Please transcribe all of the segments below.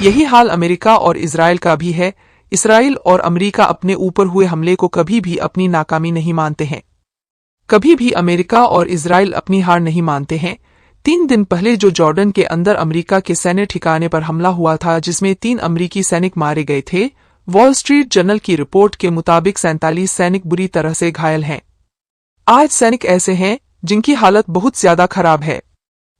यही हाल अमेरिका और इजराइल का भी है। इसराइल और अमेरिका अपने ऊपर हुए हमले को कभी भी अपनी नाकामी नहीं मानते हैं। कभी भी अमेरिका और इजराइल अपनी हार नहीं मानते हैं। 3 दिन पहले जो जॉर्डन के अंदर अमेरिका के सैन्य ठिकाने पर हमला हुआ था, जिसमें 3 अमेरिकी सैनिक मारे गए थे, वॉल स्ट्रीट जर्नल की रिपोर्ट के मुताबिक 47 सैनिक बुरी तरह से घायल हैं। आज सैनिक ऐसे हैं जिनकी हालत बहुत ज्यादा खराब है।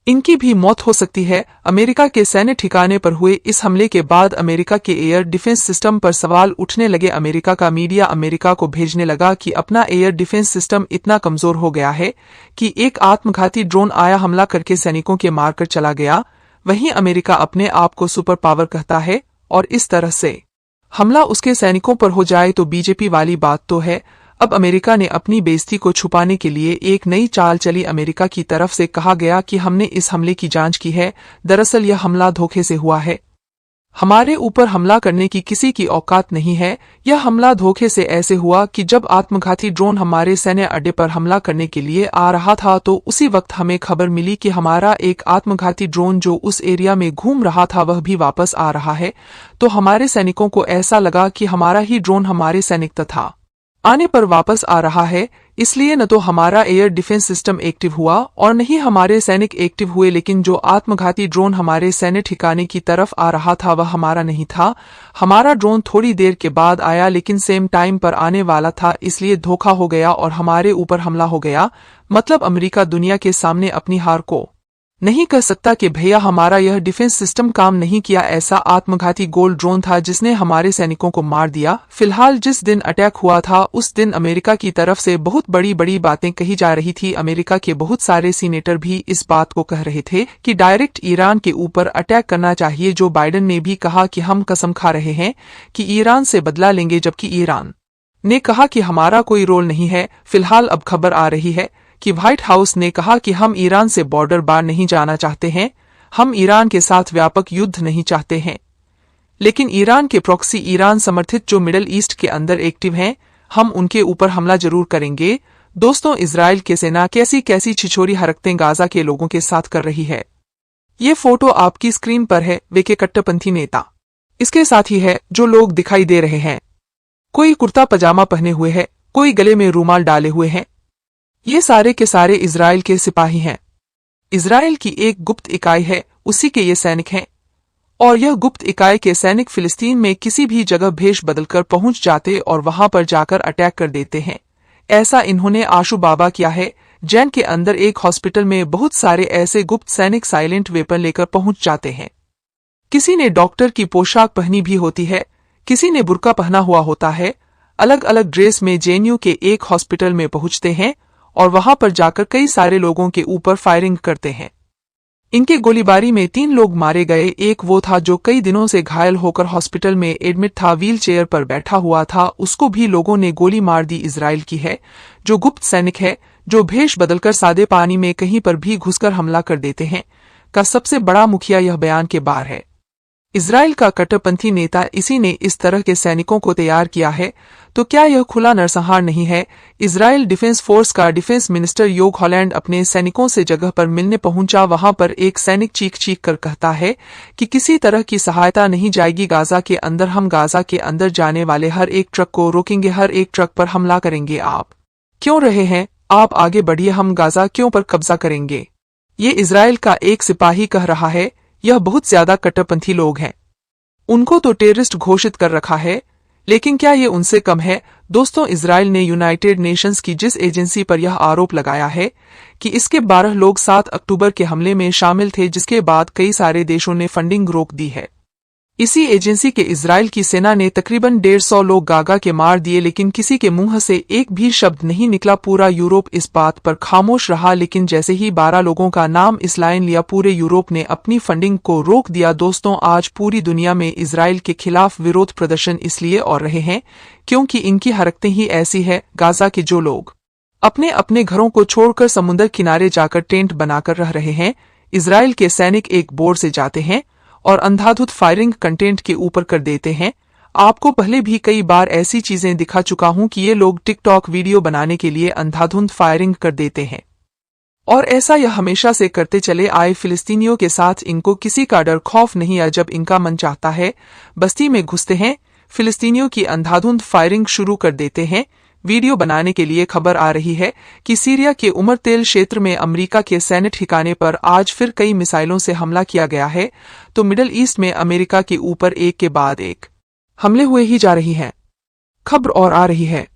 इनकी भी मौत हो सकती है। अमेरिका के सैन्य ठिकाने पर हुए इस हमले के बाद अमेरिका के एयर डिफेंस सिस्टम पर सवाल उठने लगे। अमेरिका का मीडिया अमेरिका को भेजने लगा कि अपना एयर डिफेंस सिस्टम इतना कमजोर हो गया है कि एक आत्मघाती ड्रोन आया, हमला करके सैनिकों के मारकर चला गया। वहीं अमेरिका अपने आप को सुपर पावर कहता है और इस तरह से हमला उसके सैनिकों पर हो जाए तो बीजेपी वाली बात तो है। अब अमेरिका ने अपनी बेइज्जती को छुपाने के लिए एक नई चाल चली। अमेरिका की तरफ से कहा गया कि हमने इस हमले की जांच की है, दरअसल यह हमला धोखे से हुआ है। हमारे ऊपर हमला करने की किसी की औकात नहीं है। यह हमला धोखे से ऐसे हुआ कि जब आत्मघाती ड्रोन हमारे सैन्य अड्डे पर हमला करने के लिए आ रहा था तो उसी वक्त हमें खबर मिली कि हमारा एक आत्मघाती ड्रोन जो उस एरिया में घूम रहा था वह भी वापस आ रहा है। तो हमारे सैनिकों को ऐसा लगा कि हमारा ही ड्रोन हमारे सैनिक तथा आने पर वापस आ रहा है, इसलिए न तो हमारा एयर डिफेंस सिस्टम एक्टिव हुआ और न ही हमारे सैनिक एक्टिव हुए। लेकिन जो आत्मघाती ड्रोन हमारे सैन्य ठिकाने की तरफ आ रहा था वह हमारा नहीं था। हमारा ड्रोन थोड़ी देर के बाद आया लेकिन सेम टाइम पर आने वाला था, इसलिए धोखा हो गया और हमारे ऊपर हमला हो गया। मतलब अमेरिका दुनिया के सामने अपनी हार को नहीं कह सकता कि भैया हमारा यह डिफेंस सिस्टम काम नहीं किया। ऐसा आत्मघाती गोल्ड ड्रोन था जिसने हमारे सैनिकों को मार दिया। फिलहाल जिस दिन अटैक हुआ था उस दिन अमेरिका की तरफ से बहुत बड़ी बड़ी बातें कही जा रही थी। अमेरिका के बहुत सारे सीनेटर भी इस बात को कह रहे थे कि डायरेक्ट ईरान के ऊपर अटैक करना चाहिए। जो बाइडेन ने भी कहा कि हम कसम खा रहे हैं कि ईरान से बदला लेंगे, जबकि ईरान ने कहा कि हमारा कोई रोल नहीं है। फिलहाल अब खबर आ रही है कि व्हाइट हाउस ने कहा कि हम ईरान से बॉर्डर पार नहीं जाना चाहते हैं, हम ईरान के साथ व्यापक युद्ध नहीं चाहते हैं। लेकिन ईरान के प्रॉक्सी, ईरान समर्थित जो मिडल ईस्ट के अंदर एक्टिव हैं, हम उनके ऊपर हमला जरूर करेंगे। दोस्तों, इजराइल की सेना कैसी कैसी छिछोरी हरकतें गाजा के लोगों के साथ कर रही है। ये फोटो आपकी स्क्रीन पर है, वे के कट्टरपंथी नेता इसके साथ ही है जो लोग दिखाई दे रहे हैं। कोई कुर्ता पजामा पहने हुए है, कोई गले में रूमाल डाले हुए हैं। ये सारे के सारे इजराइल के सिपाही हैं। इजराइल की एक गुप्त इकाई है, उसी के ये सैनिक हैं। और यह गुप्त इकाई के सैनिक फिलिस्तीन में किसी भी जगह भेष बदलकर पहुंच जाते और वहां पर जाकर अटैक कर देते हैं। ऐसा इन्होंने आशु बाबा किया है। जैन के अंदर एक हॉस्पिटल में बहुत सारे ऐसे गुप्त सैनिक साइलेंट वेपन लेकर पहुंच जाते हैं। किसी ने डॉक्टर की पोशाक पहनी भी होती है, किसी ने बुर्का पहना हुआ होता है। अलग अलग ड्रेस में जेएनयू के एक हॉस्पिटल में पहुंचते हैं और वहां पर जाकर कई सारे लोगों के ऊपर फायरिंग करते हैं। इनके गोलीबारी में 3 लोग मारे गए। एक वो था जो कई दिनों से घायल होकर हॉस्पिटल में एडमिट था, व्हील चेयर पर बैठा हुआ था, उसको भी लोगों ने गोली मार दी। इजराइल की है जो गुप्त सैनिक है, जो भेष बदलकर सादे पानी में कहीं पर भी घुसकर हमला कर देते हैं, का सबसे बड़ा मुखिया यह बयान के बाहर है। इजराइल का कट्टरपंथी नेता इसी ने इस तरह के सैनिकों को तैयार किया है। तो क्या यह खुला नरसंहार नहीं है? इजराइल डिफेंस फोर्स का डिफेंस मिनिस्टर योग हॉलैंड अपने सैनिकों से जगह पर मिलने पहुंचा। वहां पर एक सैनिक चीख चीख कर कहता है कि किसी तरह की सहायता नहीं जाएगी गाजा के अंदर। हम गाजा के अंदर जाने वाले हर एक ट्रक को रोकेंगे, हर एक ट्रक पर हमला करेंगे। आप क्यों रहे हैं? आप आगे बढ़िए, हम गाजा क्यों पर कब्जा करेंगे। ये इजराइल का एक सिपाही कह रहा है। यह बहुत ज्यादा कट्टरपंथी लोग हैं, उनको तो टेररिस्ट घोषित कर रखा है, लेकिन क्या ये उनसे कम है? दोस्तों, इजराइल ने यूनाइटेड नेशंस की जिस एजेंसी पर यह आरोप लगाया है कि इसके 12 लोग 7 अक्टूबर के हमले में शामिल थे, जिसके बाद कई सारे देशों ने फंडिंग रोक दी है, इसी एजेंसी के इजराइल की सेना ने तकरीबन 150 लोग गागा के मार दिए, लेकिन किसी के मुंह से एक भी शब्द नहीं निकला। पूरा यूरोप इस बात पर खामोश रहा, लेकिन जैसे ही 12 लोगों का नाम इस लाइन लिया, पूरे यूरोप ने अपनी फंडिंग को रोक दिया। दोस्तों, आज पूरी दुनिया में इजराइल के खिलाफ विरोध प्रदर्शन इसलिए और रहे हैं क्योंकि इनकी हरकतें ही ऐसी है। गाजा के जो लोग अपने अपने घरों को छोड़कर समुद्र किनारे जाकर टेंट बनाकर रह रहे हैं, इजराइल के सैनिक एक बोर्ड से जाते हैं और अंधाधुंध फायरिंग कंटेंट के ऊपर कर देते हैं। आपको पहले भी कई बार ऐसी चीजें दिखा चुका हूं कि ये लोग टिकटॉक वीडियो बनाने के लिए अंधाधुंध फायरिंग कर देते हैं। और ऐसा यह हमेशा से करते चले आए। फिलिस्तीनियों के साथ इनको किसी का डर खौफ नहीं है। जब इनका मन चाहता है बस्ती में घुसते हैं, फिलिस्तीनियों की अंधाधुंध फायरिंग शुरू कर देते हैं। वीडियो बनाने के लिए खबर आ रही है कि सीरिया के उमरतेल क्षेत्र में अमेरिका के सैन्य ठिकाने पर आज फिर कई मिसाइलों से हमला किया गया है। तो मिडल ईस्ट में अमेरिका के ऊपर एक के बाद एक हमले हुए ही जा रही हैं। खबर और आ रही है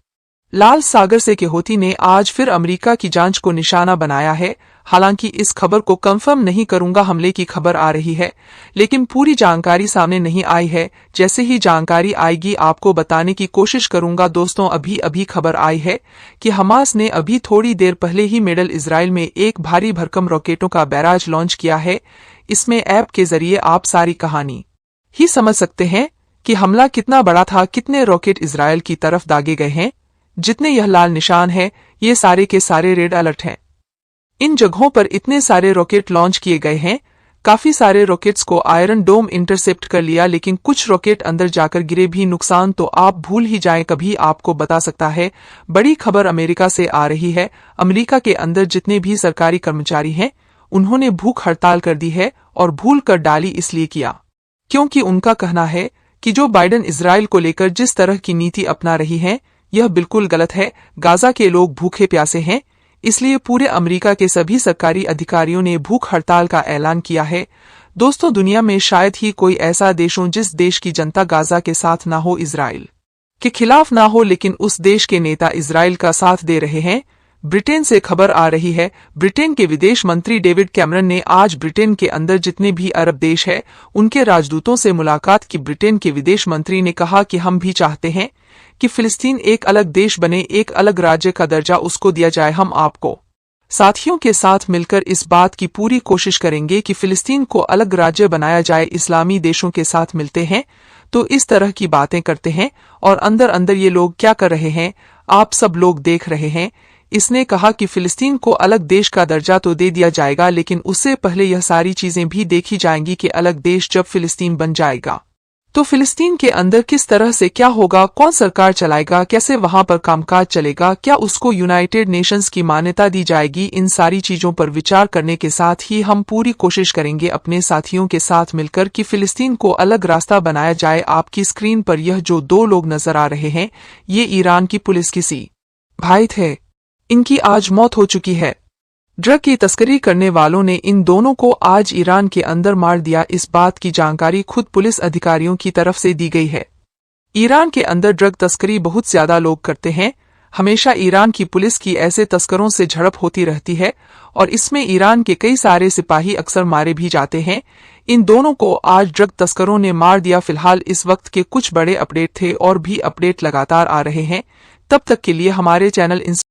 लाल सागर से कि हौथी ने आज फिर अमेरिका की जांच को निशाना बनाया है। हालांकि इस खबर को कंफर्म नहीं करूंगा, हमले की खबर आ रही है लेकिन पूरी जानकारी सामने नहीं आई है। जैसे ही जानकारी आएगी आपको बताने की कोशिश करूंगा। दोस्तों, अभी अभी खबर आई है कि हमास ने अभी थोड़ी देर पहले ही मिडल इजराइल में एक भारी भरकम रॉकेटों का बैराज लॉन्च किया है। इसमें ऐप के जरिए आप सारी कहानी ही समझ सकते हैं कि हमला कितना बड़ा था, कितने रॉकेट इजराइल की तरफ दागे गए हैं। जितने यह लाल निशान है ये सारे के सारे रेड अलर्ट हैं। इन जगहों पर इतने सारे रॉकेट लॉन्च किए गए हैं। काफी सारे रॉकेट्स को आयरन डोम इंटरसेप्ट कर लिया, लेकिन कुछ रॉकेट अंदर जाकर गिरे भी। नुकसान तो आप भूल ही जाएं, कभी आपको बता सकता है। बड़ी खबर अमेरिका से आ रही है। अमेरिका के अंदर जितने भी सरकारी कर्मचारी हैं उन्होंने भूख हड़ताल कर दी है, और भूल कर डाली इसलिए किया क्योंकि उनका कहना है कि जो बाइडेन इजराइल को लेकर जिस तरह की नीति अपना रही है यह बिल्कुल गलत है। गाजा के लोग भूखे प्यासे हैं, इसलिए पूरे अमेरिका के सभी सरकारी अधिकारियों ने भूख हड़ताल का ऐलान किया है। दोस्तों, दुनिया में शायद ही कोई ऐसा देश हो जिस देश की जनता गाजा के साथ ना हो, इजराइल के खिलाफ ना हो, लेकिन उस देश के नेता इजराइल का साथ दे रहे हैं। ब्रिटेन से खबर आ रही है। ब्रिटेन के विदेश मंत्री डेविड कैमरन ने आज ब्रिटेन के अंदर जितने भी अरब देश हैं उनके राजदूतों से मुलाकात की। ब्रिटेन के विदेश मंत्री ने कहा कि हम भी चाहते हैं कि फिलिस्तीन एक अलग देश बने, एक अलग राज्य का दर्जा उसको दिया जाए। हम आपको साथियों के साथ मिलकर इस बात की पूरी कोशिश करेंगे कि फिलिस्तीन को अलग राज्य बनाया जाए। इस्लामी देशों के साथ मिलते हैं तो इस तरह की बातें करते हैं, और अंदर अंदर ये लोग क्या कर रहे हैं आप सब लोग देख रहे हैं। इसने कहा कि फिलिस्तीन को अलग देश का दर्जा तो दे दिया जाएगा, लेकिन उससे पहले यह सारी चीजें भी देखी जाएंगी कि अलग देश जब फिलिस्तीन बन जाएगा तो फिलिस्तीन के अंदर किस तरह से क्या होगा, कौन सरकार चलाएगा, कैसे वहां पर कामकाज चलेगा, क्या उसको यूनाइटेड नेशंस की मान्यता दी जाएगी। इन सारी चीजों पर विचार करने के साथ ही हम पूरी कोशिश करेंगे अपने साथियों के साथ मिलकर कि फिलिस्तीन को अलग रास्ता बनाया जाए। आपकी स्क्रीन पर यह जो दो लोग नजर आ रहे हैं ये ईरान की पुलिस किसी भाई थे, इनकी आज मौत हो चुकी है। ड्रग की तस्करी करने वालों ने इन दोनों को आज ईरान के अंदर मार दिया। इस बात की जानकारी खुद पुलिस अधिकारियों की तरफ से दी गई है। ईरान के अंदर ड्रग तस्करी बहुत ज्यादा लोग करते हैं। हमेशा ईरान की पुलिस की ऐसे तस्करों से झड़प होती रहती है, और इसमें ईरान के कई सारे सिपाही अक्सर मारे भी जाते हैं। इन दोनों को आज ड्रग तस्करों ने मार दिया। फिलहाल इस वक्त के कुछ बड़े अपडेट थे, और भी अपडेट लगातार आ रहे हैं। तब तक के लिए हमारे चैनल